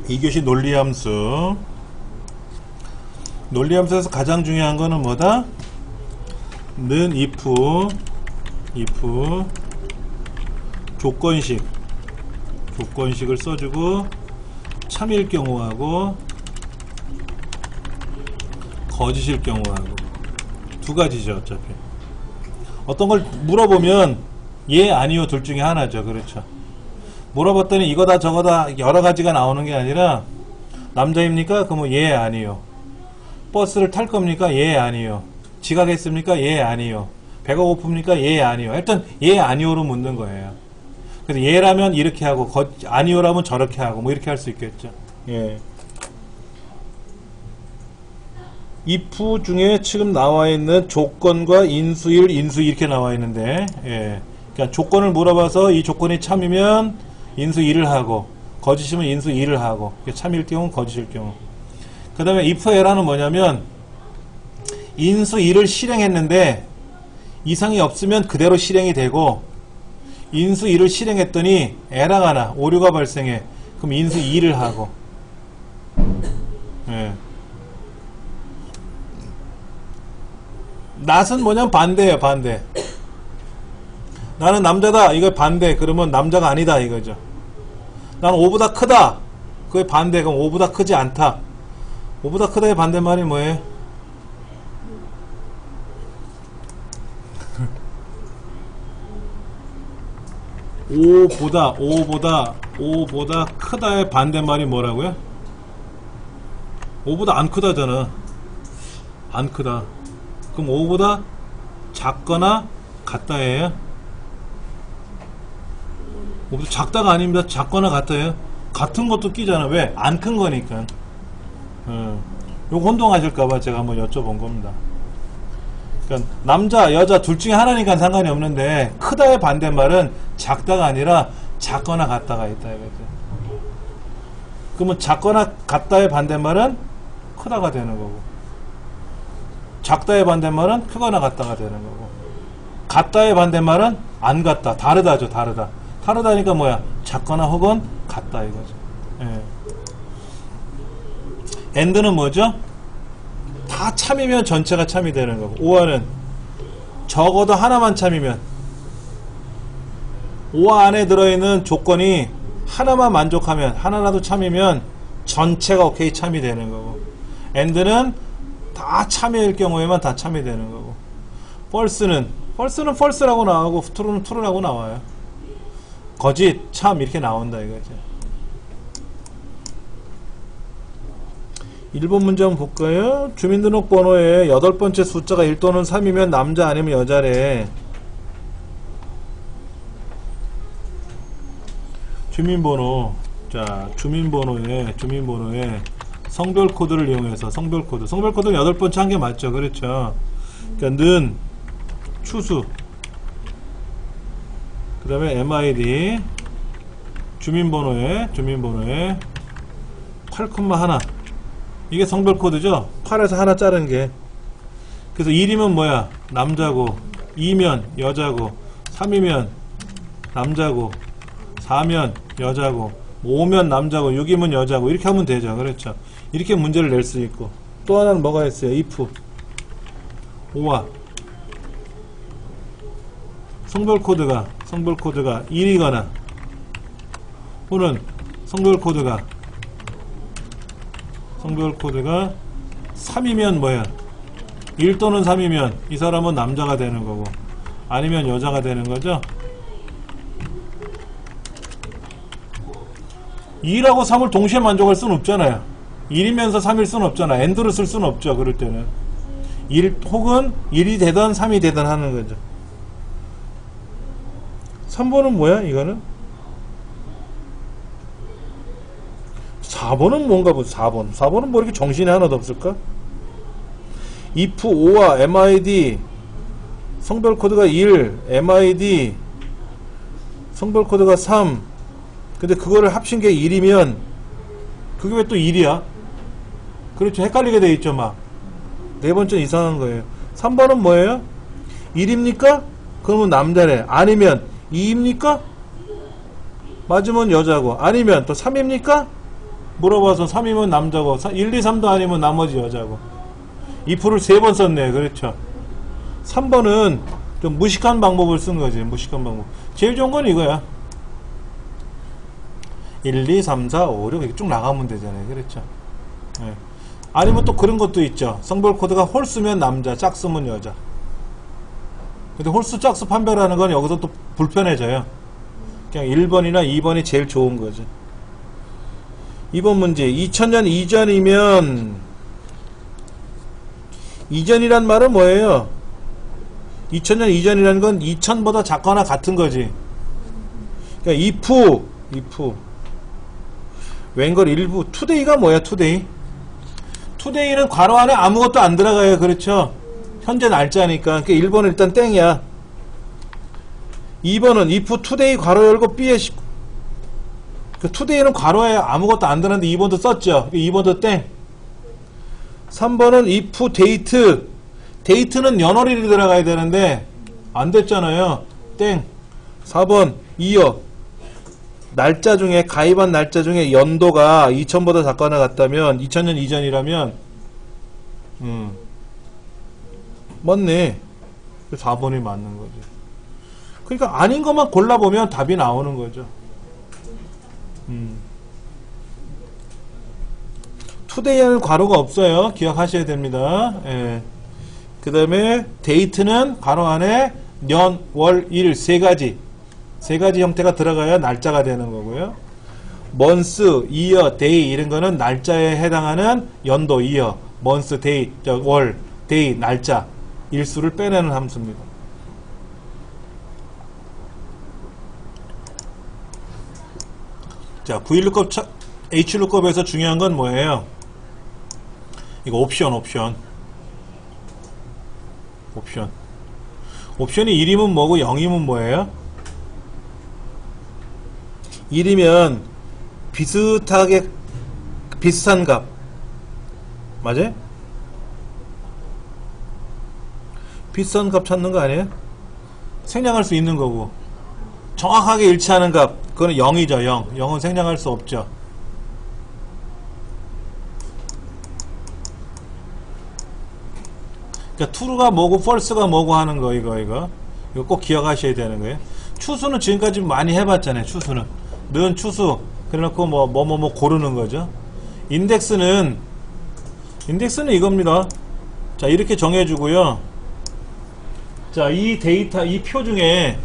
2교시 논리함수. 논리함수에서 가장 중요한 거는 뭐다? 는 if 조건식을 써주고 참일 경우하고 거짓일 경우하고 두 가지죠. 어차피 어떤 걸 물어보면 예 아니요 둘 중에 하나죠. 그렇죠. 물어봤더니 이거다 저거다 여러 가지가 나오는 게 아니라 남자입니까? 그러면 예 아니요. 버스를 탈 겁니까? 예 아니요. 지각했습니까? 예 아니요. 배가 고픕니까? 예 아니요. 일단 예 아니요로 묻는 거예요. 그래서 예라면 이렇게 하고 아니요라면 저렇게 하고 뭐 이렇게 할 수 있겠죠. 예. if 중에 지금 나와 있는 조건과 인수일, 인수 이렇게 나와 있는데, 예. 그러니까 조건을 물어봐서 이 조건이 참이면 인수 1을 하고, 거짓이면 인수 2를 하고, 참일 경우, 거짓일 경우. 그 다음에 if 에라는 뭐냐면, 인수 2를 실행했는데, 이상이 없으면 그대로 실행이 되고, 인수 2를 실행했더니, 에러가 나, 오류가 발생해. 그럼 인수 2를 하고, 예. 낫은 뭐냐면 반대예요. 반대. 나는 남자다. 이거 반대. 그러면 남자가 아니다 이거죠. 나는 5보다 크다. 그게 반대. 그럼 5보다 크지 않다. 5보다 크다의 반대말이 뭐예요? 오보다 크다의 반대말이 뭐라고요? 5보다 안 크다잖아. 안 크다. 그럼 5보다 작거나 같다예요? 5보다 작다가 아닙니다. 작거나 같다예요? 같은 것도 끼잖아. 왜? 안 큰 거니까. 요거 혼동하실까봐 제가 한번 여쭤본 겁니다. 그러니까 남자, 여자 둘 중에 하나니까 상관이 없는데 크다의 반대말은 작다가 아니라 작거나 같다가 있다 이거죠. 그러면 작거나 같다의 반대말은 크다가 되는 거고, 작다의 반대말은 크거나 같다가 되는 거고, 같다의 반대말은 안 같다, 다르다죠. 다르다니까 뭐야? 작거나 혹은 같다 이거죠. 예. and는 뭐죠? 다 참이면 전체가 참이 되는 거고, or는 적어도 하나만 참이면, or 안에 들어있는 조건이 하나만 만족하면, 하나라도 참이면 전체가 오케이 참이 되는 거고, and는 다 참일 경우에만 다 참이 되는 거고, false는 false라고 나오고 true는 true라고 나와요. 거짓, 참 이렇게 나온다 이거죠. 1번 문제 한번 볼까요? 주민등록번호에 8번째 숫자가 1 또는 3이면 남자 아니면 여자래. 주민번호. 자, 주민번호에 성별 코드를 이용해서 성별코드는 8번째 한 게 맞죠. 그렇죠. 그러니까 는 추수, 그 다음에 MID, 주민번호에 8,1 이게 성별코드죠. 8에서 하나 자른 게. 그래서 1이면 뭐야? 남자고, 2면 여자고, 3이면 남자고, 4면 여자고, 5면 남자고, 6이면 여자고, 이렇게 하면 되죠. 그렇죠. 이렇게 문제를 낼 수 있고, 또 하나는 뭐가 있어요? if or 성별코드가 1이거나 또는 성별코드가 3이면 뭐야? 1 또는 3이면 이 사람은 남자가 되는 거고, 아니면 여자가 되는 거죠. 2하고 3을 동시에 만족할 수는 없잖아요. 1이면서 3일 수는 없잖아. and를 쓸 수는 없죠. 그럴 때는 1 혹은 1이 되든 3이 되든 하는 거죠. 3번은 뭐야 이거는? 4번은 뭔가 보자. 4번은 뭐 이렇게 정신이 하나도 없을까? if or와 MID 성별코드가 1, MID 성별코드가 3. 근데 그거를 합친 게 1이면 그게 왜 또 1이야? 그렇죠. 헷갈리게 돼 있죠. 막 네 번째 이상한 거예요. 3번은 뭐예요? 1입니까? 그러면 남자래. 아니면 2입니까? 맞으면 여자고, 아니면 또 3입니까? 물어봐서 3이면 남자고 1, 2, 3도 아니면 나머지 여자고 if를 3번 썼네. 그렇죠. 3번은 좀 무식한 방법을 쓴 거지. 무식한 방법. 제일 좋은 건 이거야. 1, 2, 3, 4, 5, 6 이렇게 쭉 나가면 되잖아요. 그렇죠. 네. 아니면 또 그런 것도 있죠. 성별 코드가 홀수면 남자, 짝수면 여자. 근데 홀수, 짝수 판별하는 건 여기서 또 불편해져요. 그냥 1번이나 2번이 제일 좋은 거죠. 2번 문제. 2000년 이전이면, 이전이란 말은 뭐예요? 2000년 이전이라는 건 2000보다 작거나 같은 거지. 그러니까 if 웬걸 일부. today가 뭐야? today는 괄호 안에 아무것도 안 들어가요. 그렇죠? 현재 날짜니까. 그러니까 1번은 일단 땡이야. 2번은 if today 괄호 열고 b에 그 today는 괄호에 아무것도 안 들었는데 2번도 썼죠. 2번도 땡. 3번은 if date는 연월일이 들어가야 되는데 안 됐잖아요. 땡. 4번 year 날짜 중에 가입한 날짜 중에 연도가 2000보다 작거나 같다면 2000년 이전이라면 맞네. 4번이 맞는 거지. 그러니까 아닌 것만 골라보면 답이 나오는 거죠. today에는 괄호가 없어요. 기억하셔야 됩니다. 예. 그 다음에 date는 괄호 안에 년, 월, 일 세 가지 형태가 들어가야 날짜가 되는 거고요. month, year, day 이런 거는 날짜에 해당하는 연도, year, month, day, 월, day, 날짜, 일수를 빼내는 함수입니다. 자, VLOOKUP, HLOOKUP에서 중요한 건 뭐예요? 이거 옵션이 1이면 뭐고 0이면 뭐예요? 1이면 비슷한 값 맞아요? 비슷한 값 찾는 거 아니에요? 생략할 수 있는 거고 정확하게 일치하는 값 그거는 0이죠. 0은 생략할 수 없죠. 그러니까 true가 뭐고 false가 뭐고 하는 거 이거 꼭 기억하셔야 되는 거예요. 추수는 지금까지 많이 해봤잖아요. 는 추수 그래놓고 뭐 고르는 거죠. 인덱스는 이겁니다. 자 이렇게 정해주고요. 자 이 데이터 이 표 중에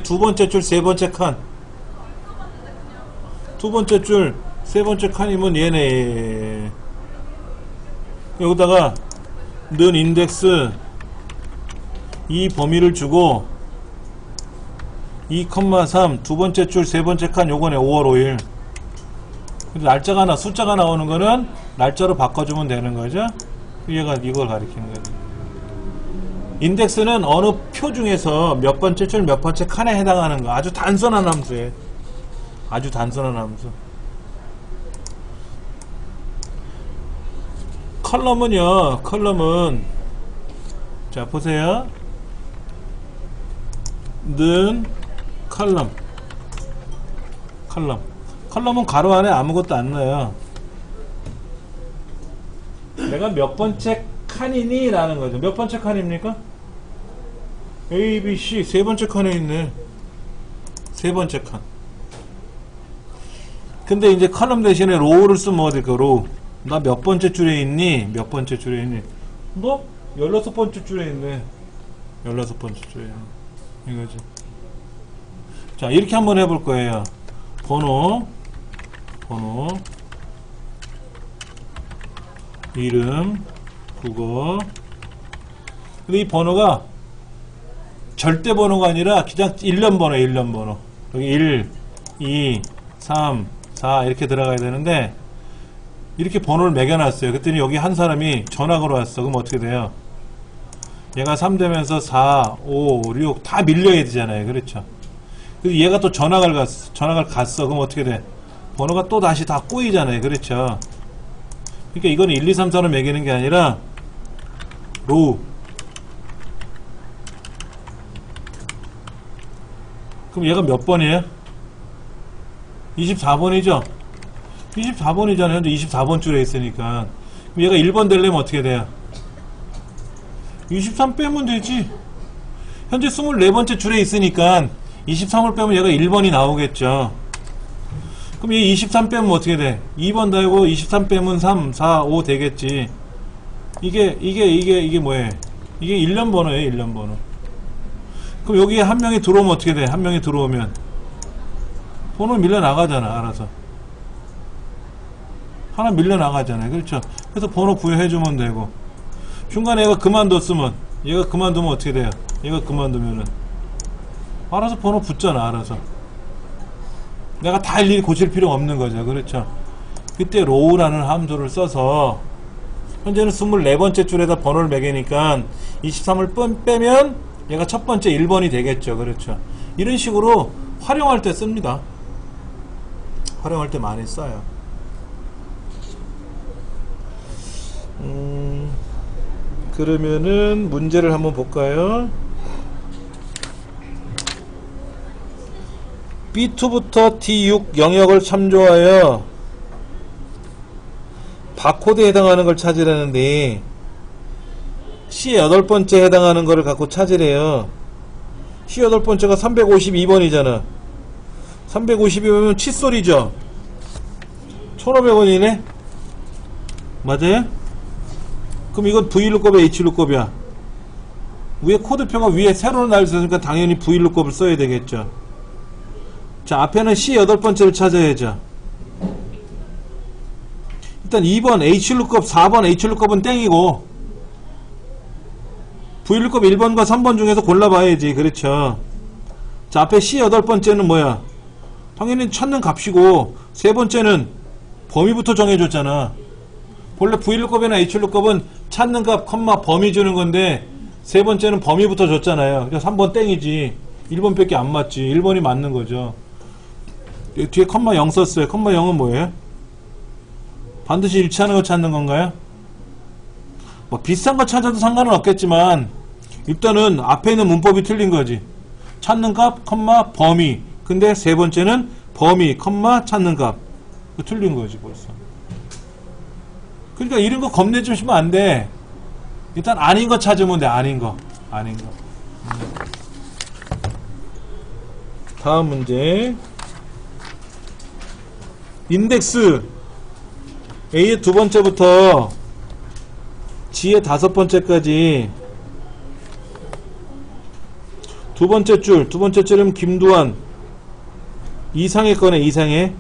두 번째 줄 세 번째 칸 두 번째 줄 세 번째 칸이면 얘네 여기다가 는 인덱스 이 범위를 주고 2,3 두 번째 줄 세 번째 칸 요거네 5월 5일 날짜가 숫자가 나오는 거는 날짜로 바꿔주면 되는 거죠. 얘가 이걸 가리키는 거죠. 인덱스는 어느 표 중에서 몇 번째 줄 몇 번째 칸에 해당하는 거 아주 단순한 함수예요. 아주 단순한 함수. 컬럼은 자 보세요. 는 컬럼은 가로 안에 아무것도 안 넣어요. 내가 몇 번째 칸이니? 라는 거죠. 몇 번째 칸입니까? A, B, C 세 번째 칸에 있네. 세 번째 칸. 근데 이제 컬럼 대신에 로우를 쓰면 어디 그 로우. 나 몇 번째 줄에 있니? 몇 번째 줄에 있니? 너 16번째 줄에 있네. 16번째 줄에 있네. 이거지. 자, 이렇게 한번 해볼 거예요. 번호, 이름, 국어. 근데 이 번호가 절대 번호가 아니라 그냥 일련 번호. 여기 1, 2, 3, 4 이렇게 들어가야 되는데 이렇게 번호를 매겨놨어요. 그랬더니 여기 한 사람이 전화 걸어왔어. 그럼 어떻게 돼요? 얘가 3 되면서 4, 5, 6 다 밀려야 되잖아요. 그렇죠? 그래서 얘가 또 전화를 갔어. 그럼 어떻게 돼? 번호가 또 다시 다 꼬이잖아요. 그렇죠? 그러니까 이거는 1, 2, 3, 4로 매기는 게 아니라 로우. 그럼 얘가 몇 번이에요? 24번이죠? 24번이잖아요. 현재 24번 줄에 있으니까. 그럼 얘가 1번 되려면 어떻게 돼요? 23 빼면 되지. 현재 24번째 줄에 있으니까 23을 빼면 얘가 1번이 나오겠죠. 그럼 얘 23 빼면 어떻게 돼? 2번 되고 23 빼면 3, 4, 5 되겠지. 이게 뭐예요? 이게 1년 번호예요, 1년 번호. 그럼 여기에 한 명이 들어오면 어떻게 돼? 한 명이 들어오면 번호 밀려 나가잖아, 알아서. 하나 밀려 나가잖아요. 그렇죠? 그래서 번호 부여해주면 되고, 중간에 얘가 그만뒀으면, 얘가 그만두면 어떻게 돼요? 얘가 그만두면은 알아서 번호 붙잖아, 알아서. 내가 다 일일이 고칠 필요 없는 거죠. 그렇죠? 그때 row라는 함수를 써서 현재는 24번째 줄에다 번호를 매기니까 23을 빼면 얘가 첫 번째 1번이 되겠죠. 그렇죠? 이런 식으로 활용할 때 씁니다. 활용할 때 많이 써요. 그러면은 문제를 한번 볼까요? B2부터 D6 영역을 참조하여 바코드에 해당하는 걸 찾으라는데 C 8번째 해당하는 거를 갖고 찾으래요. C 8번째가 352번이잖아. 352번이면 칫솔이죠. 1500원이네? 맞아요? 그럼 이건 V루급이야, H루급이야? 위에 코드표가 위에 세로로 나와있으니까 당연히 V루급을 써야 되겠죠. 자, 앞에는 C 8번째를 찾아야죠. 일단 2번 H루급, 4번 H루급은 땡이고 V루급 1번과 3번 중에서 골라봐야지. 그렇죠. 자, 앞에 C 8번째는 뭐야? 당연히 찾는 값이고 세 번째는 범위부터 정해줬잖아. 본래 V루급이나 H루급은 찾는 값, 범위 주는 건데 세 번째는 범위부터 줬잖아요. 그래서 3번 땡이지. 1번 밖에 안 맞지. 1번이 맞는 거죠. 뒤에 0 썼어요. 0은 뭐예요? 반드시 일치하는 거 찾는 건가요? 뭐 비슷한 거 찾아도 상관은 없겠지만 일단은 앞에 있는 문법이 틀린 거지. 찾는 값, 범위. 근데 세 번째는 범위, 찾는 값. 틀린 거지 벌써. 그러니까 이런 거 겁내주시면 안 돼. 일단 아닌 거 찾으면 돼. 아닌 거. 다음 문제. 인덱스 A의 두 번째부터 G의 다섯 번째까지 두 번째 줄이면 김두한 이상의 거네. 이상의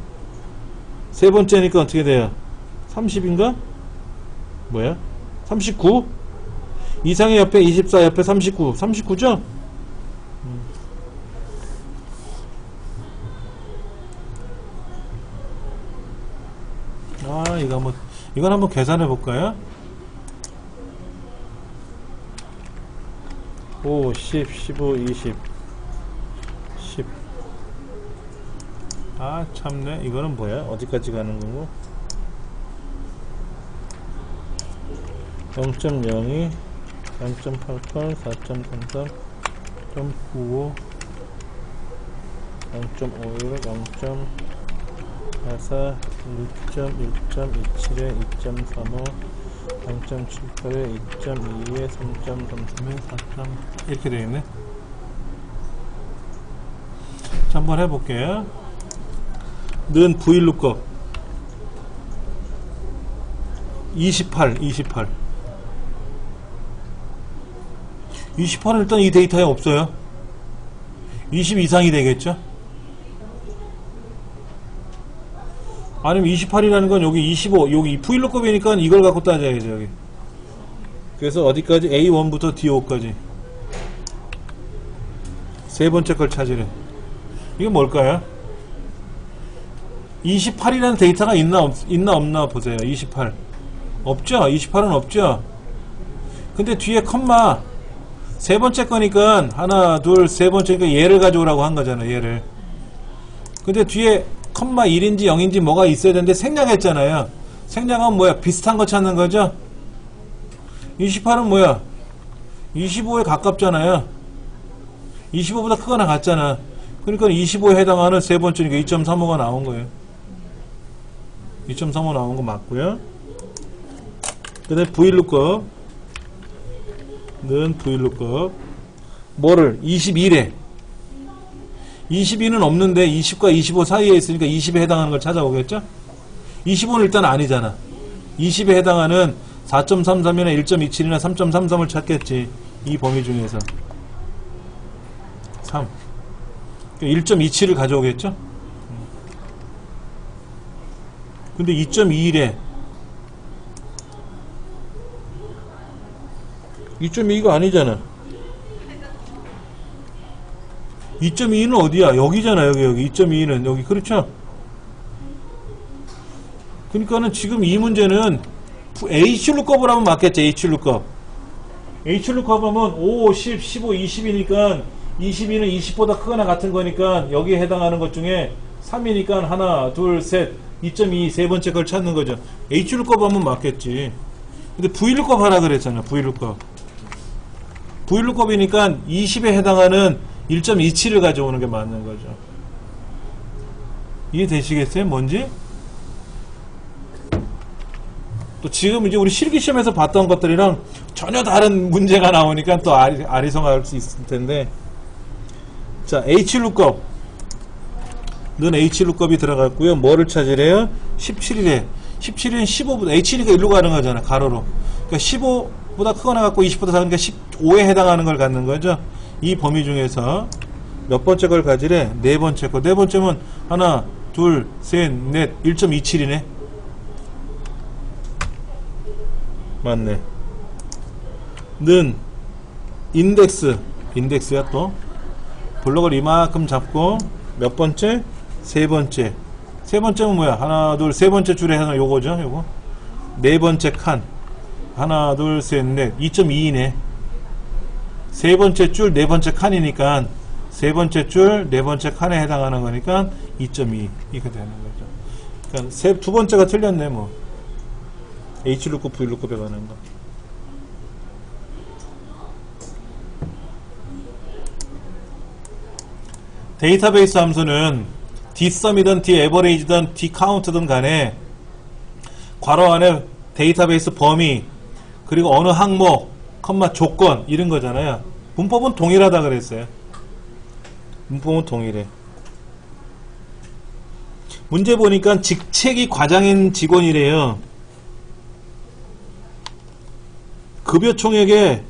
세 번째니까 어떻게 돼요? 30인가? 뭐야? 39? 이상의 옆에 24 옆에 39죠? 이건 한번 계산해 볼까요? 5, 10, 15, 20, 10. 아, 참네. 이거는 뭐야? 어디까지 가는 거고? 0.02, 3.88, 4.33, 0.95, 0.51, 0.44, 1.1.27에 2.35, 0.78에 2.22에 3.33에 4. 이렇게 되겠네. 자, 한번 해볼게요. 는 V루급 28. 28은 일단 이 데이터에 없어요. 20 이상이 되겠죠? 아니면 28이라는 건 여기 25, 여기 V루급이니까 이걸 갖고 따져야죠, 여기. 그래서 어디까지? A1부터 D5까지. 세 번째 걸 찾으래. 이게 뭘까요? 28이라는 데이터가 있나 없나 보세요. 28. 없죠? 28은 없죠? 근데 뒤에 세 번째 거니까 하나, 둘, 세 번째니까 얘를 가져오라고 한 거잖아, 얘를. 근데 뒤에 1인지 0인지 뭐가 있어야 되는데 생략했잖아요. 생략하면 뭐야? 비슷한 거 찾는 거죠? 28은 뭐야? 25에 가깝잖아요. 25보다 크거나 같잖아. 그러니까 25에 해당하는 세 번째니까 2.35가 나온 거예요. 2.35 나온 거 맞고요. 그 다음에 VLOOKUP 는 VLOOKUP 뭐를 21에 22는 없는데 20과 25 사이에 있으니까 20에 해당하는 걸 찾아오겠죠? 25는 일단 아니잖아. 20에 해당하는 4.33이나 1.27이나 3.33을 찾겠지. 이 범위 중에서 3 1.27을 가져오겠죠? 근데 2.21에 2.2가 아니잖아. 2.2는 어디야? 여기잖아. 여기 2.2는 여기. 그렇죠? 그러니까는 지금 이 문제는 HLOOKUP을 하면 맞겠죠. HLOOKUP 하면 5, 10, 15, 20이니까 22는 20보다 크거나 같은 거니까 여기에 해당하는 것 중에 3이니까 하나, 둘, 셋, 2.2 세 번째 걸 찾는 거죠. HLOOKUP 하면 맞겠지. 근데 VLOOKUP 하라 그랬잖아. VLOOKUP이니까 20에 해당하는 1.27을 가져오는 게 맞는 거죠. 이해되시겠어요? 뭔지? 또 지금 이제 우리 실기시험에서 봤던 것들이랑 전혀 다른 문제가 나오니까 또 아리송할 수 있을 텐데. 자, HLOOKUP 는 HLOOKUP이 들어갔고요. 뭐를 찾으래요? 17일에 15보다 H니까 일로 가는 거잖아. 가로로. 그러니까 15보다 크거나 같고 20보다 작으니까 15에 해당하는 걸 갖는 거죠. 이 범위 중에서 몇 번째 걸 가지래? 네 번째 거. 네 번째면 하나, 둘, 셋, 넷, 1.27이네. 맞네. 는 인덱스야 또. 블록을 이만큼 잡고 몇 번째? 세 번째. 세 번째는 뭐야? 하나, 둘, 세 번째 줄에 하나 요거죠. 요거. 네 번째 칸. 하나, 둘, 셋, 넷. 2.2이네. 세 번째 줄, 네 번째 칸이니까 세 번째 줄, 네 번째 칸에 해당하는 거니까 2.2 이렇게 되는 거죠. 그러니까 두 번째가 틀렸네 뭐. HLOOKUP, VLOOKUP에 관한 거. 데이터베이스 함수는 dsum이든 daverage든 dcount든 간에 괄호 안에 데이터베이스 범위 그리고 어느 항목 컴마 조건 이런 거잖아요. 문법은 동일하다 그랬어요. 문법은 동일해. 문제 보니까 직책이 과장인 직원이래요. 급여 총액에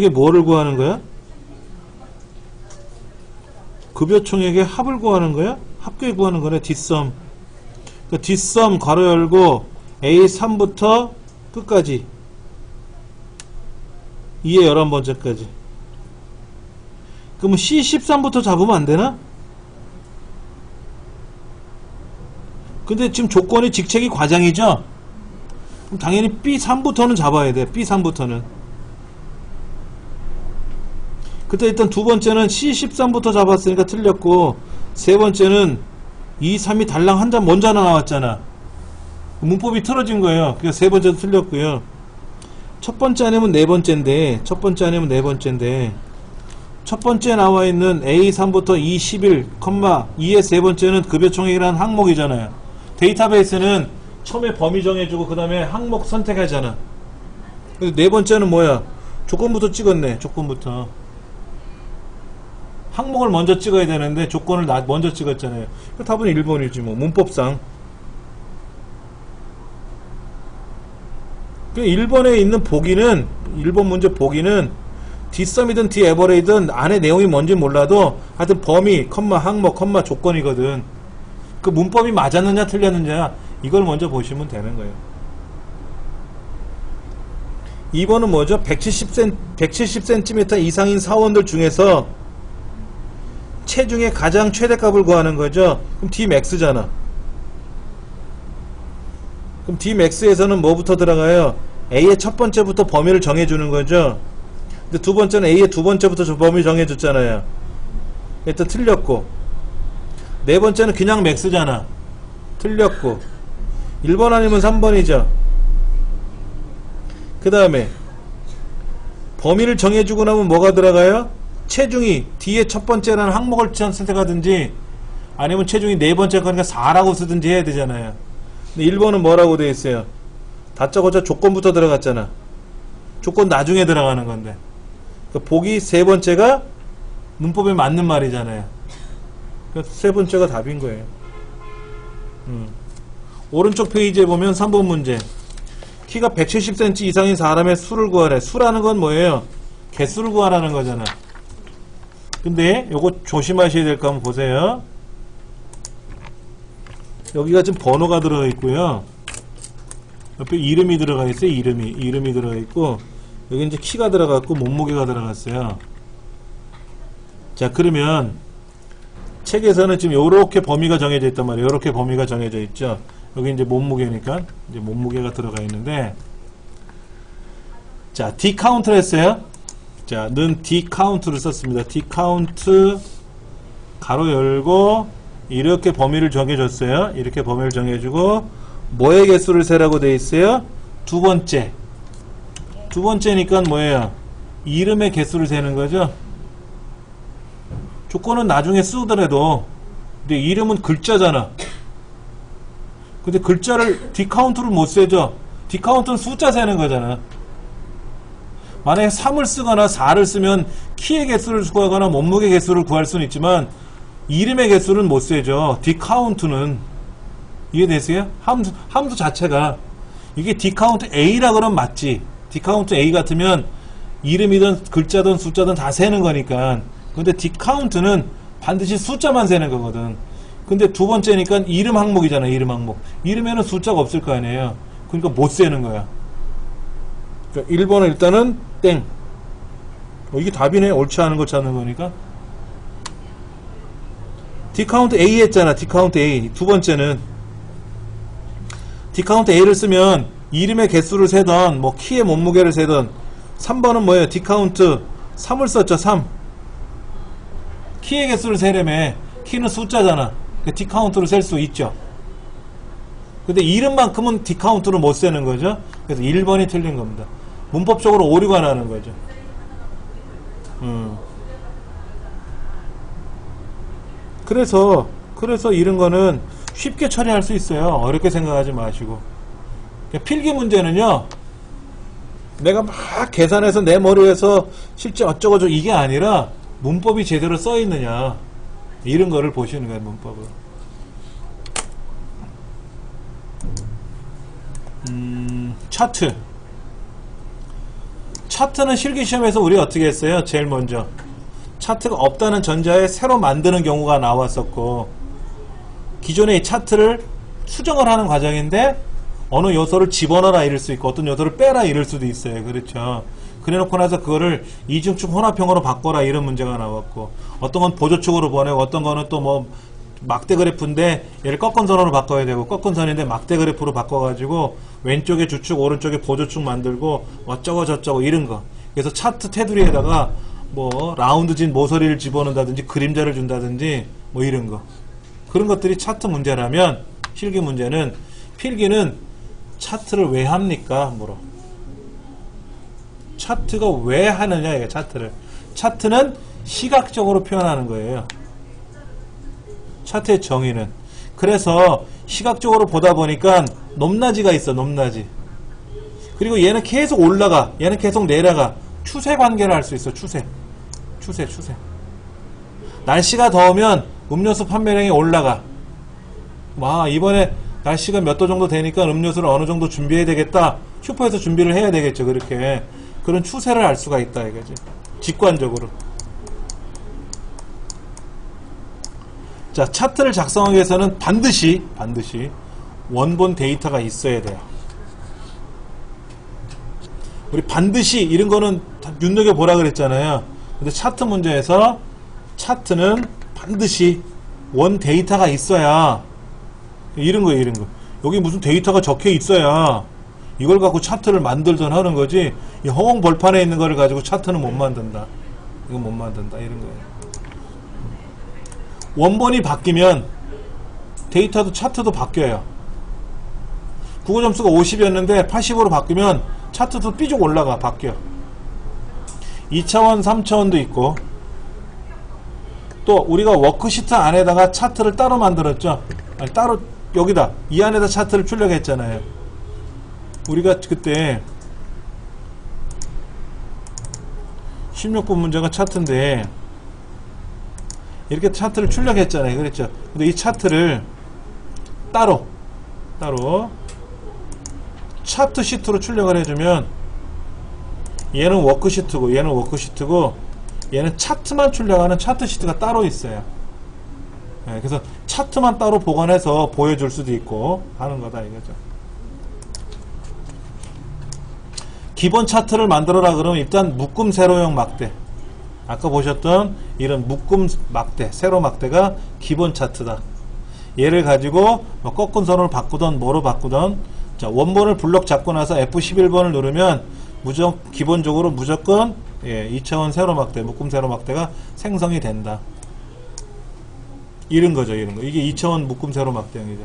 뭐를 구하는 거야? 급여 총액에 합을 구하는 거야? 합계 구하는 거네. 뒷섬. 그러니까 뒷섬 괄호 열고 A3부터 끝까지 2의 11번째까지. 그러면 C13부터 잡으면 안 되나? 근데 지금 조건이 직책이 과장이죠? 그럼 당연히 B3부터는 잡아야 돼. B3부터는. 그때 일단 두 번째는 C13부터 잡았으니까 틀렸고, 세 번째는 2, 3이 달랑 한 장 먼저 하나 나왔잖아. 문법이 틀어진 거예요. 그래서 세 번째도 틀렸고요. 첫 번째 아니면 네 번째인데, 첫 번째 나와 있는 A3부터 E11, 2의 세 번째는 급여 총액이라는 항목이잖아요. 데이터베이스는 처음에 범위 정해주고 그 다음에 항목 선택하잖아. 근데 네 번째는 뭐야? 조건부터 찍었네. 조건부터. 항목을 먼저 찍어야 되는데 조건을 먼저 찍었잖아요. 답은 1번이지 뭐. 문법상. 1번에 있는 보기는 1번 문제 보기는 dsum이든 daverage든 안에 내용이 뭔지 몰라도 하여튼 범위, 항목, 조건이거든. 그 문법이 맞았느냐 틀렸느냐 이걸 먼저 보시면 되는 거예요. 2번은 뭐죠? 170cm 이상인 사원들 중에서 체중의 가장 최대값을 구하는 거죠. 그럼 Dmax잖아. 그럼 Dmax에서는 뭐부터 들어가요? A의 첫 번째부터 범위를 정해주는 거죠. 근데 두 번째는 A의 두 번째부터 저 범위 정해줬잖아요. 일단 틀렸고, 네 번째는 그냥 맥스잖아. 틀렸고, 1번 아니면 3번이죠. 그 다음에 범위를 정해주고 나면 뭐가 들어가요? 체중이 D의 첫 번째라는 항목을 선택하든지 아니면 체중이 네 번째 거니까 4라고 쓰든지 해야 되잖아요. 근데 1번은 뭐라고 되어 있어요? 다짜고짜 조건부터 들어갔잖아. 조건 나중에 들어가는 건데. 그러니까 보기 세 번째가 문법에 맞는 말이잖아요. 그래서 세 번째가 답인 거예요. 오른쪽 페이지에 보면 3번 문제. 키가 170cm 이상인 사람의 수를 구하래. 수라는 건 뭐예요? 개수를 구하라는 거잖아. 근데 요거 조심하셔야 될 거 한번 보세요. 여기가 지금 번호가 들어가 있고요. 옆에 이름이 들어가 있어요. 이름이 들어가 있고, 여기 이제 키가 들어갔고 몸무게가 들어갔어요. 자, 그러면 책에서는 지금 요렇게 범위가 정해져 있단 말이에요. 요렇게 범위가 정해져 있죠. 여기 이제 몸무게니까 이제 몸무게가 들어가 있는데, 자, 디카운트를 했어요. 자, 는 디카운트를 썼습니다. 디카운트 가로 열고 이렇게 범위를 정해줬어요. 이렇게 범위를 정해주고 뭐의 개수를 세라고 돼 있어요? 두 번째니까 뭐예요? 이름의 개수를 세는 거죠. 조건은 나중에 쓰더라도, 근데 이름은 글자잖아. 근데 글자를 디카운트를 못 세죠. 디카운트는 숫자 세는 거잖아. 만약에 3을 쓰거나 4를 쓰면 키의 개수를 구하거나 몸무게 개수를 구할 수는 있지만 이름의 개수는 못 세죠. 디카운트는. 이해되세요? 함수 자체가. 이게 디카운트 A라 그러면 맞지. 디카운트 A 같으면 이름이든 글자든 숫자든 다 세는 거니까. 근데 디카운트는 반드시 숫자만 세는 거거든. 근데 두 번째니까 이름 항목이잖아. 이름 항목. 이름에는 숫자가 없을 거 아니에요. 그러니까 못 세는 거야. 그러니까 1번은 일단은 땡. 이게 답이네. 옳지 않은 거 찾는 거니까. 디카운트 A 했잖아. 디카운트 A. 두 번째는 디카운트 A를 쓰면 이름의 개수를 세던 뭐 키의 몸무게를 세던. 3번은 뭐예요? 디카운트 3을 썼죠. 3. 키의 개수를 세려면 키는 숫자잖아. 그러니까 디카운트로 셀 수 있죠. 근데 이름만큼은 디카운트로 못 세는 거죠. 그래서 1번이 틀린 겁니다. 문법적으로 오류가 나는 거죠. 그래서 이런 거는 쉽게 처리할 수 있어요. 어렵게 생각하지 마시고. 필기 문제는요, 내가 막 계산해서 내 머리에서 실제 어쩌고저쩌고 이게 아니라 문법이 제대로 써 있느냐, 이런 거를 보시는 거예요. 문법을. 차트는 실기시험에서 우리 어떻게 했어요? 제일 먼저 차트가 없다는 전제하에 새로 만드는 경우가 나왔었고, 기존의 이 차트를 수정을 하는 과정인데 어느 요소를 집어넣어라 이럴 수 있고 어떤 요소를 빼라 이럴 수도 있어요. 그렇죠. 그래 놓고 나서 그거를 이중축 혼합형으로 바꿔라 이런 문제가 나왔고, 어떤 건 보조축으로 보내고 어떤 거는 또 뭐 막대 그래프인데 얘를 꺾은 선으로 바꿔야 되고, 꺾은 선인데 막대 그래프로 바꿔가지고 왼쪽에 주축 오른쪽에 보조축 만들고 어쩌고 저쩌고 이런 거. 그래서 차트 테두리에다가 뭐 라운드진 모서리를 집어넣는다든지 그림자를 준다든지 뭐 이런 거. 그런 것들이 차트 문제라면, 실기 문제는, 필기는 차트를 왜 합니까? 물어. 차트가 왜 하느냐, 이게 차트를. 차트는 시각적으로 표현하는 거예요. 차트의 정의는. 그래서 시각적으로 보다 보니까 높낮이가 있어. 높낮이. 그리고 얘는 계속 올라가, 얘는 계속 내려가. 추세 관계를 할 수 있어. 추세. 날씨가 더우면 음료수 판매량이 올라가. 와, 이번에 날씨가 몇 도 정도 되니까 음료수를 어느 정도 준비해야 되겠다. 슈퍼에서 준비를 해야 되겠죠. 그렇게. 그런 추세를 알 수가 있다 이거지. 직관적으로. 자, 차트를 작성하기 위해서는 반드시 원본 데이터가 있어야 돼요. 우리 반드시 이런 거는 다 눈여겨보라 그랬잖아요. 근데 차트 문제에서 차트는 반드시 원 데이터가 있어야, 이런 거예요. 이런 거. 여기 무슨 데이터가 적혀 있어야 이걸 갖고 차트를 만들던 하는 거지, 이 허공 벌판에 있는 거를 가지고 차트는 못 만든다. 이건 못 만든다. 이런 거예요. 원본이 바뀌면 데이터도 차트도 바뀌어요. 국어 점수가 50이었는데 80으로 바뀌면 차트도 삐죽 올라가. 바뀌어. 2차원 3차원도 있고 또 우리가 워크시트 안에다가 차트를 따로 만들었죠. 아니, 따로 여기다 이 안에다 차트를 출력했잖아요. 우리가 그때 16번 문제가 차트인데 이렇게 차트를 출력했잖아요. 그랬죠. 근데 이 차트를 따로 차트 시트로 출력을 해주면 얘는 워크시트고 얘는 워크시트고 얘는 차트만 출력하는 차트 시트가 따로 있어요. 네, 그래서 차트만 따로 보관해서 보여줄 수도 있고 하는 거다 이거죠. 기본 차트를 만들어라 그러면 일단 묶음 세로형 막대, 아까 보셨던 이런 묶음 막대, 세로 막대가 기본 차트다. 얘를 가지고 뭐 꺾은 선을 바꾸던 뭐로 바꾸던, 자, 원본을 블럭 잡고 나서 F11번을 누르면 기본적으로 무조건 2차원 세로 막대, 묶음 세로 막대가 생성이 된다. 이런 거죠, 이런 거. 이게 2차원 묶음 세로 막대형이죠.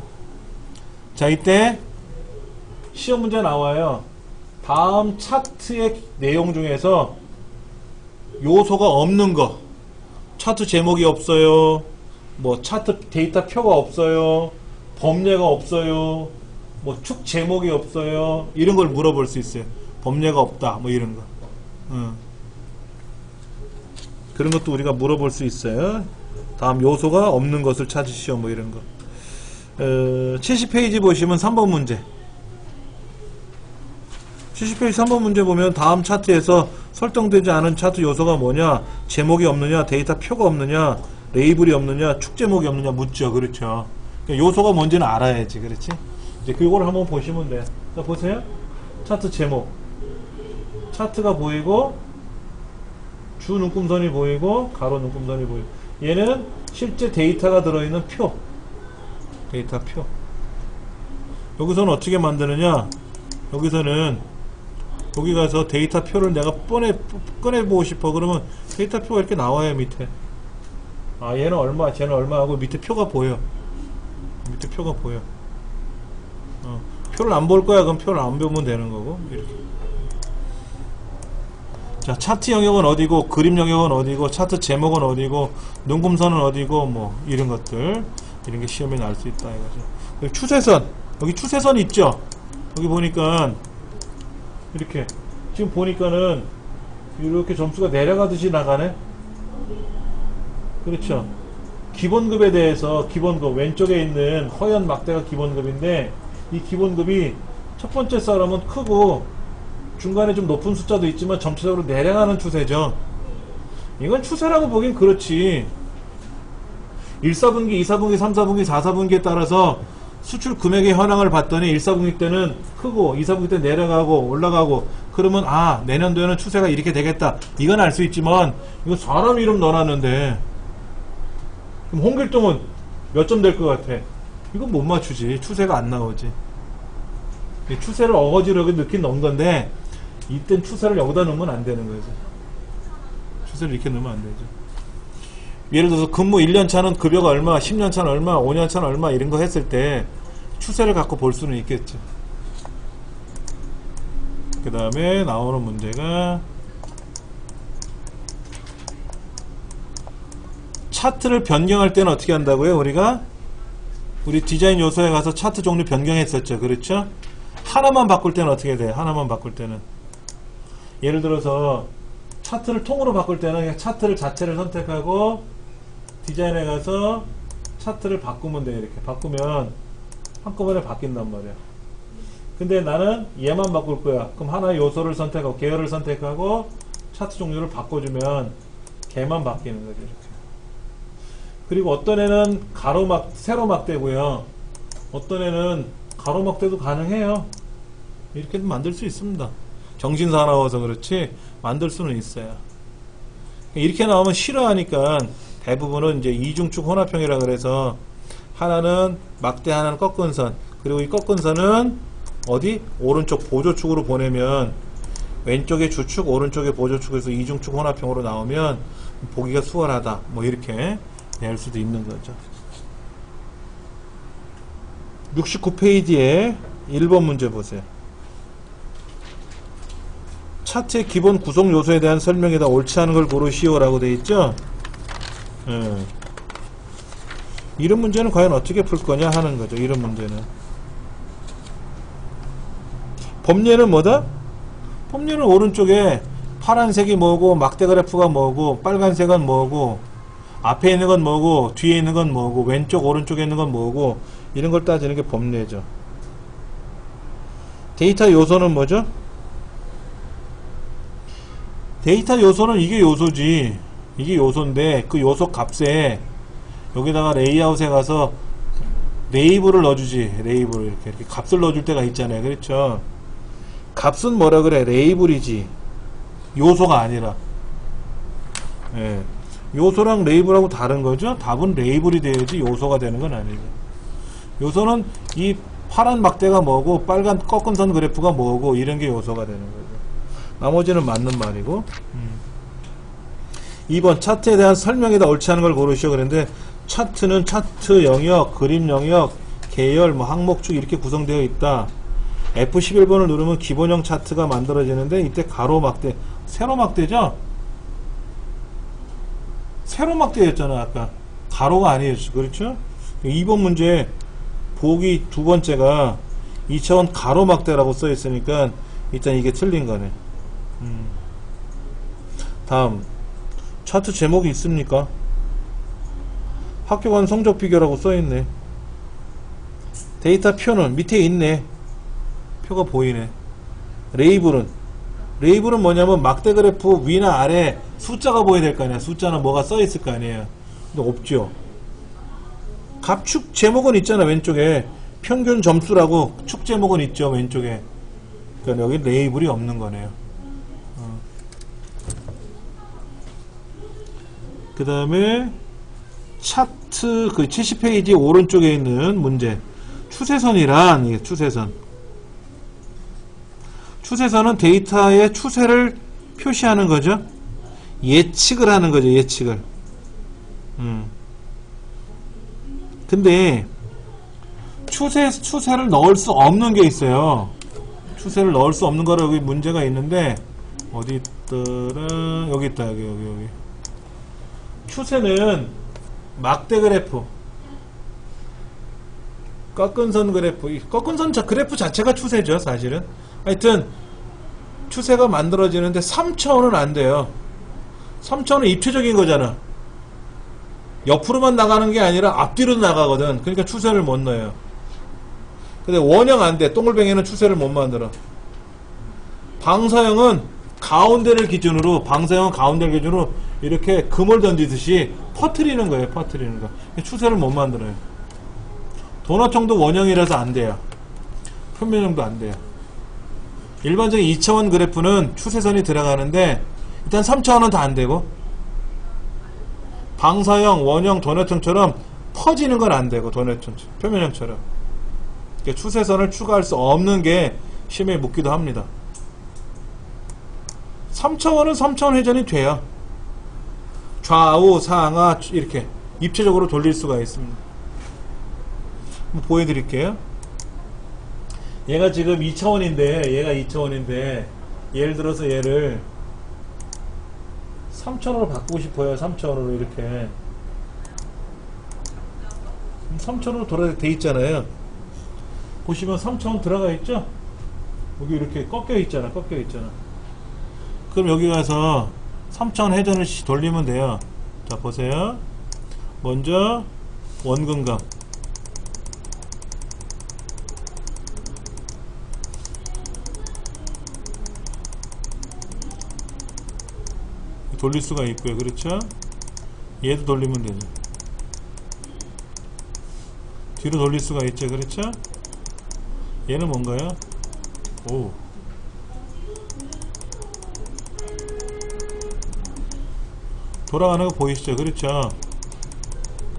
자, 이때 시험 문제 나와요. 다음 차트의 내용 중에서 요소가 없는 거, 차트 제목이 없어요, 뭐 차트 데이터 표가 없어요, 범례가 없어요, 뭐 축 제목이 없어요, 이런 걸 물어볼 수 있어요. 범례가 없다, 뭐 이런 거. 그런 것도 우리가 물어볼 수 있어요. 다음 요소가 없는 것을 찾으시오, 뭐 이런 거. 70페이지 보시면 3번 문제. 70페이지 3번 문제 보면 다음 차트에서 설정되지 않은 차트 요소가 뭐냐, 제목이 없느냐, 데이터 표가 없느냐, 레이블이 없느냐, 축 제목이 없느냐 묻죠. 그렇죠. 그러니까 요소가 뭔지는 알아야지. 그렇지? 이제 그걸 한번 보시면 돼. 자, 보세요. 차트 제목. 차트가 보이고, 주 눈금선이 보이고, 가로 눈금선이 보이고. 얘는 실제 데이터가 들어있는 표. 데이터 표. 여기서는 어떻게 만드느냐? 여기서는 여기 가서 데이터 표를 내가 꺼내보고 싶어. 그러면 데이터 표가 이렇게 나와요, 밑에. 아, 얘는 얼마, 쟤는 얼마 하고 밑에 표가 보여. 밑에 표가 보여. 표를 안 볼 거야. 그럼 표를 안 보면 되는 거고. 이렇게. 자, 차트 영역은 어디고, 그림 영역은 어디고, 차트 제목은 어디고, 눈금선은 어디고, 뭐, 이런 것들. 이런 게 시험에 나올 수 있다, 이거죠. 여기 추세선. 여기 추세선 있죠? 여기 보니까, 이렇게. 지금 보니까는, 이렇게 점수가 내려가듯이 나가네? 그렇죠. 기본급에 대해서, 기본급, 왼쪽에 있는 허연 막대가 기본급인데, 이 기본급이 첫 번째 사람은 크고, 중간에 좀 높은 숫자도 있지만 전체적으로 내려가는 추세죠. 이건 추세라고 보긴 그렇지. 1사분기, 2사분기, 3사분기, 4사분기에 따라서 수출 금액의 현황을 봤더니 1사분기 때는 크고 2사분기 때 내려가고 올라가고, 그러면 아, 내년도에는 추세가 이렇게 되겠다, 이건 알 수 있지만 이거 사람 이름 넣어놨는데 그럼 홍길동은 몇 점 될 것 같아? 이건 못 맞추지. 추세가 안 나오지. 추세를 어거지로 이렇게 넣은 건데 이땐 추세를 여기다 넣으면 안 되는 거죠. 추세를 이렇게 넣으면 안 되죠. 예를 들어서 근무 1년 차는 급여가 얼마, 10년 차는 얼마, 5년 차는 얼마, 이런 거 했을 때 추세를 갖고 볼 수는 있겠죠. 그 다음에 나오는 문제가 차트를 변경할 때는 어떻게 한다고요? 우리 디자인 요소에 가서 차트 종류 변경했었죠. 그렇죠? 하나만 바꿀 때는 어떻게 돼? 하나만 바꿀 때는, 예를 들어서 차트를 통으로 바꿀 때는 그냥 차트를 자체를 선택하고 디자인에 가서 차트를 바꾸면 돼. 이렇게 바꾸면 한꺼번에 바뀐단 말이야. 근데 나는 얘만 바꿀 거야. 그럼 하나의 요소를 선택하고 계열을 선택하고 차트 종류를 바꿔주면 걔만 바뀌는 거죠. 이렇게. 그리고 어떤 애는 세로막대고요. 어떤 애는 가로막대도 가능해요. 이렇게도 만들 수 있습니다. 정신사 나와서 그렇지 만들 수는 있어요. 이렇게 나오면 싫어하니까 대부분은 이제 이중축 혼합형이라 그래서 하나는 막대, 하나는 꺾은 선, 그리고 이 꺾은 선은 어디? 오른쪽 보조축으로 보내면 왼쪽에 주축, 오른쪽에 보조축에서 이중축 혼합형으로 나오면 보기가 수월하다. 뭐 이렇게 낼 수도 있는 거죠. 69페이지에 1번 문제 보세요. 차트의 기본 구성 요소에 대한 설명에다 옳지 않은 걸 고르시오 라고 되어 있죠. 예. 이런 문제는 과연 어떻게 풀 거냐 하는 거죠. 이런 문제는. 범례는 뭐다? 범례는 오른쪽에 파란색이 뭐고, 막대 그래프가 뭐고, 빨간색은 뭐고, 앞에 있는 건 뭐고, 뒤에 있는 건 뭐고, 왼쪽 오른쪽에 있는 건 뭐고, 이런 걸 따지는 게 범례죠. 데이터 요소는 뭐죠? 데이터 요소는 이게 요소지. 이게 요소인데 그 요소 값에 여기다가 레이아웃에 가서 레이블을 넣어주지. 레이블 이렇게 값을 넣어줄 때가 있잖아요. 그렇죠? 값은 뭐라 그래? 레이블이지. 요소가 아니라. 예. 요소랑 레이블하고 다른 거죠? 답은 레이블이 돼야지 요소가 되는 건 아니죠. 요소는 이 파란 막대가 뭐고 빨간 꺾은 선 그래프가 뭐고 이런 게 요소가 되는 거죠. 나머지는 맞는 말이고. 2번 차트에 대한 설명에다 옳지 않은 걸 고르시오 그랬는데 차트는 차트 영역, 그림 영역, 계열, 뭐 항목축 이렇게 구성되어 있다. F11번을 누르면 기본형 차트가 만들어지는데 이때 가로 막대, 세로 막대죠? 세로 막대였잖아 아까. 가로가 아니었죠. 그렇죠? 2번 문제 보기 두 번째가 2차원 가로 막대라고 써 있으니까 일단 이게 틀린 거네. 다음 차트 제목이 있습니까? 학교 간 성적 비교라고 써있네. 데이터 표는 밑에 있네. 표가 보이네. 레이블은 뭐냐면 막대 그래프 위나 아래 숫자가 보여야 될 거 아니야. 숫자는 뭐가 써있을 거 아니에요. 근데 없죠. 값축 제목은 있잖아. 왼쪽에 평균 점수라고 축 제목은 있죠. 왼쪽에. 그러니까 여기 레이블이 없는 거네요. 그 다음에 차트 그 70페이지 오른쪽에 있는 문제. 추세선이란 이게 추세선. 추세선은 데이터의 추세를 표시하는 거죠. 예측을 하는 거죠. 예측을. 근데 추세를 넣을 수 없는 게 있어요. 추세를 넣을 수 없는 거라 여기 문제가 있는데 어디 있더라? 여기 있다. 여기. 추세는 막대 그래프, 꺾은 선 그래프, 꺾은 선 그래프 자체가 추세죠, 사실은. 하여튼 추세가 만들어지는데 3차원은 안 돼요. 3차원은 입체적인 거잖아. 옆으로만 나가는 게 아니라 앞뒤로도 나가거든. 그러니까 추세를 못 넣어요. 근데 원형 안 돼. 동글뱅이는 추세를 못 만들어. 방사형은 가운데를 기준으로 이렇게 금을 던지듯이 퍼트리는 거예요. 퍼트리는 거. 추세를 못 만들어요. 도너총도 원형이라서 안 돼요. 평면형도 안 돼요. 일반적인 2차원 그래프는 추세선이 들어가는데 일단 3차원은 다 안 되고 방사형, 원형, 도너총처럼 퍼지는 건 안 되고 도너총, 평면형처럼 추세선을 추가할 수 없는 게 시험에 묻기도 합니다. 3차원은 3차원 회전이 돼요. 좌우, 상하 이렇게 입체적으로 돌릴 수가 있습니다. 한번 보여드릴게요. 얘가 지금 2차원인데 예를 들어서 얘를 3차원으로 바꾸고 싶어요. 3차원으로 이렇게 3차원으로 돌아돼 있잖아요. 보시면 3차원 들어가 있죠? 여기 이렇게 꺾여 있잖아. 그럼 여기 가서 3차원 회전을 돌리면 돼요. 자, 보세요. 먼저 원근감. 돌릴 수가 있고요. 그렇죠? 얘도 돌리면 되죠. 뒤로 돌릴 수가 있죠. 그렇죠? 얘는 뭔가요? 오. 돌아가는 거 보이시죠? 그렇죠?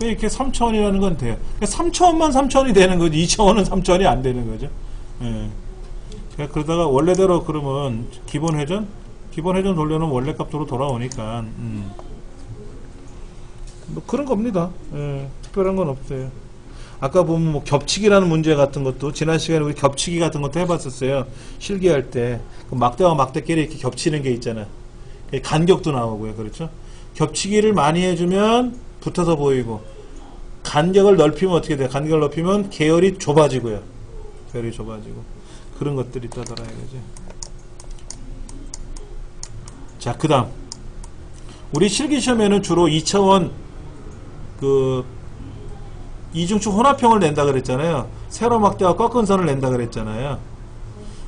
이렇게 3차원이라는 건 돼요. 3차원만 3차원이 되는 거지 2차원은 3차원이 안 되는 거죠. 예. 그러다가 원래대로 그러면 기본 회전 돌려놓으면 원래 값으로 돌아오니까 뭐 그런 겁니다. 예. 특별한 건 없어요. 아까 보면 뭐 겹치기라는 문제 같은 것도 지난 시간에 우리 겹치기 같은 것도 해봤었어요. 실기할 때 그 막대와 막대끼리 이렇게 겹치는 게 있잖아. 간격도 나오고요. 그렇죠? 겹치기를 많이 해주면 붙어서 보이고, 간격을 넓히면 어떻게 돼요? 간격을 넓히면 계열이 좁아지고요. 계열이 좁아지고. 그런 것들이 있다더라 이거지. 자, 그 다음. 우리 실기시험에는 주로 2차원 이중축 혼합형을 낸다 그랬잖아요. 세로막대와 꺾은 선을 낸다 그랬잖아요.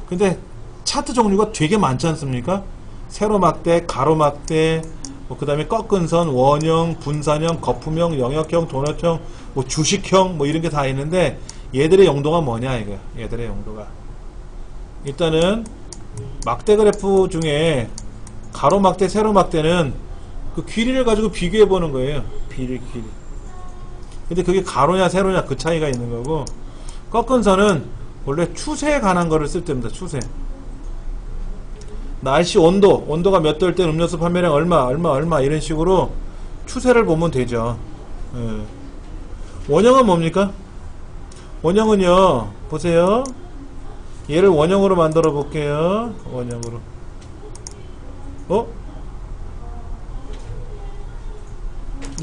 근데 차트 종류가 되게 많지 않습니까? 세로막대, 가로막대, 그 다음에 꺾은 선, 원형, 분산형, 거품형, 영역형, 도넛형, 주식형, 이런 게 다 있는데, 얘들의 용도가 뭐냐, 이거야. 얘들의 용도가. 일단은, 막대 그래프 중에, 가로막대, 세로막대는 그 길이를 가지고 비교해 보는 거예요. 길이. 근데 그게 가로냐, 세로냐, 그 차이가 있는 거고, 꺾은 선은 원래 추세에 관한 거를 쓸 때입니다. 추세. 날씨 온도가 몇 도일 때 음료수 판매량 얼마 이런 식으로 추세를 보면 되죠. 예. 원형은 뭡니까? 원형은요, 보세요. 얘를 원형으로 만들어 볼게요. 원형으로.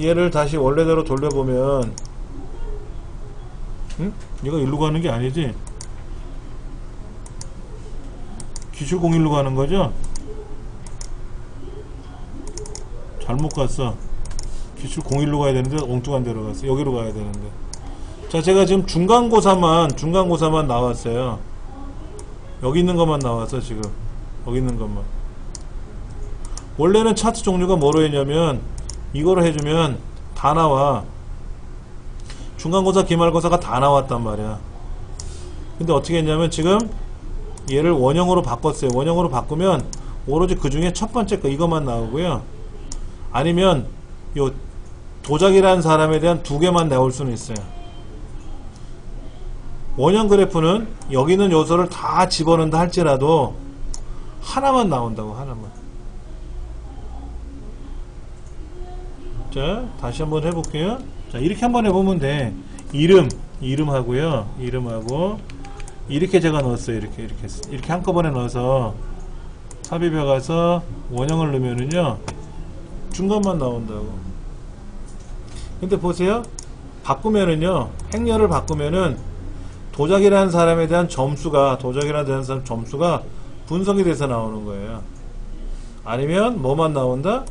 얘를 다시 원래대로 돌려보면, 얘가 일로 가는 게 아니지? 기출 01로 가는 거죠? 잘못 갔어. 기출 01로 가야 되는데 엉뚱한 데로 갔어. 여기로 가야 되는데. 자, 제가 지금 중간고사만 나왔어요. 여기 있는 것만 나왔어, 지금. 여기 있는 것만. 원래는 차트 종류가 뭐로 했냐면, 이거로 해주면 다 나와. 중간고사, 기말고사가 다 나왔단 말이야. 근데 어떻게 했냐면, 지금 얘를 원형으로 바꿨어요. 원형으로 바꾸면 오로지 그 중에 첫 번째 거 이것만 나오고요. 아니면 요 도자기라는 사람에 대한 두 개만 나올 수는 있어요. 원형 그래프는 여기 있는 요소를 다 집어넣는다 할지라도 하나만 나온다고. 하나만. 자, 다시 한번 해볼게요. 자, 이렇게 한번 해보면 돼. 이름하고요. 이름하고 이렇게 제가 넣었어요. 이렇게 한꺼번에 넣어서 삽입해 가서 원형을 넣으면은요, 중간만 나온다고. 근데 보세요. 바꾸면은요, 행렬을 바꾸면은 도자기라는 사람에 대한 점수가 분석이 돼서 나오는 거예요. 아니면 뭐만 나온다?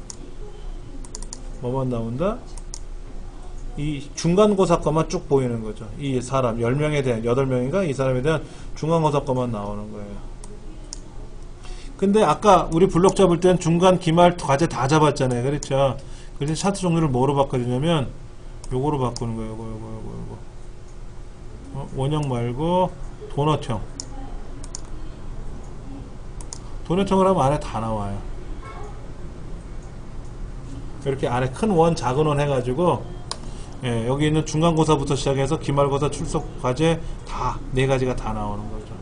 이 중간고사 거만 쭉 보이는 거죠. 이 사람 10명에 대한 8명인가 이 사람에 대한 중간고사 거만 나오는 거예요. 근데 아까 우리 블록 잡을 땐 중간, 기말, 과제 다 잡았잖아요. 그렇죠? 그래서 차트 종류를 뭐로 바꿔주냐면 요거로 바꾸는 거예요. 요거. 원형 말고 도넛형. 도넛형을 하면 안에 다 나와요. 이렇게 안에 큰 원, 작은 원 해가지고, 예, 여기 있는 중간고사부터 시작해서 기말고사, 출석 과제 다 4가지가 다 나오는 거죠.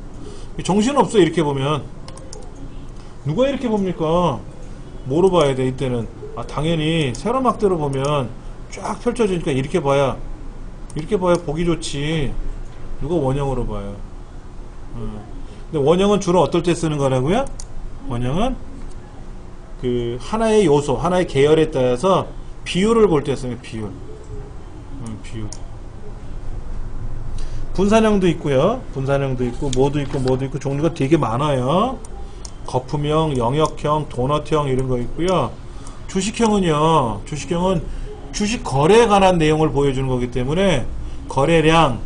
정신없어. 이렇게 보면 누가 이렇게 봅니까? 뭐로 봐야 돼? 이때는 당연히 세로막대로 보면 쫙 펼쳐지니까 이렇게 봐야 보기 좋지. 누가 원형으로 봐요? 근데 원형은 주로 어떨 때 쓰는 거라고요? 원형은 그 하나의 요소, 하나의 계열에 따라서 비율을 볼 때 쓰는 비율. 분산형도 있고요. 분산형도 있고 뭐도 있고 종류가 되게 많아요. 거품형, 영역형, 도넛형 이런 거 있고요. 주식형은 주식 거래에 관한 내용을 보여주는 거기 때문에 거래량,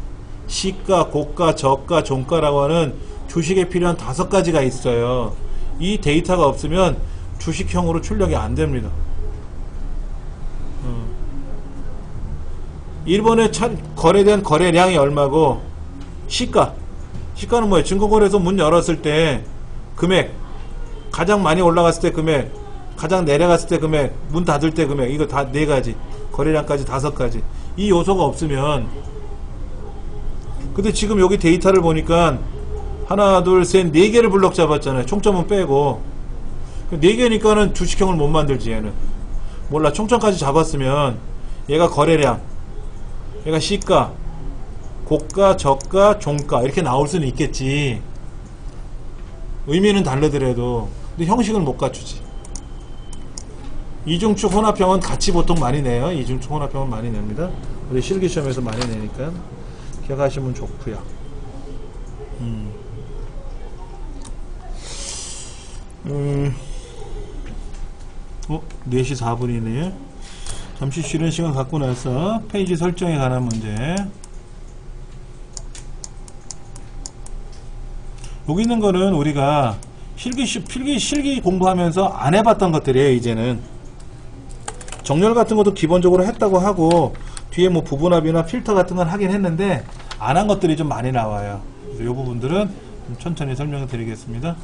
시가, 고가, 저가, 종가라고 하는 주식에 필요한 5가지가 있어요. 이 데이터가 없으면 주식형으로 출력이 안 됩니다. 1번에 거래된 거래량이 얼마고, 시가는 뭐예요? 증권거래소 문 열었을 때 금액, 가장 많이 올라갔을 때 금액, 가장 내려갔을 때 금액, 문 닫을 때 금액, 이거 다 4가지, 거래량까지 5가지. 이 요소가 없으면, 근데 지금 여기 데이터를 보니까 하나, 둘, 셋, 4개를 블럭 잡았잖아요. 총점은 빼고. 4개니까는 주식형을 못 만들지, 얘는. 몰라, 총점까지 잡았으면 얘가 거래량, 얘가 시가, 고가, 저가, 종가 이렇게 나올 수는 있겠지. 의미는 다르더라도. 근데 형식은 못 갖추지. 이중축 혼합형은 같이 보통 많이 내요. 이중축 혼합형은 많이 냅니다. 우리 실기시험에서 많이 내니까 기억하시면 좋고요. 4시 4분이네. 잠시 쉬는 시간 갖고 나서 페이지 설정에 관한 문제. 여기 있는 거는 우리가 실기 공부하면서 안 해봤던 것들이에요. 이제는 정렬 같은 것도 기본적으로 했다고 하고 뒤에 뭐 부분합이나 필터 같은 건 하긴 했는데 안 한 것들이 좀 많이 나와요. 그래서 이 부분들은 좀 천천히 설명을 드리겠습니다.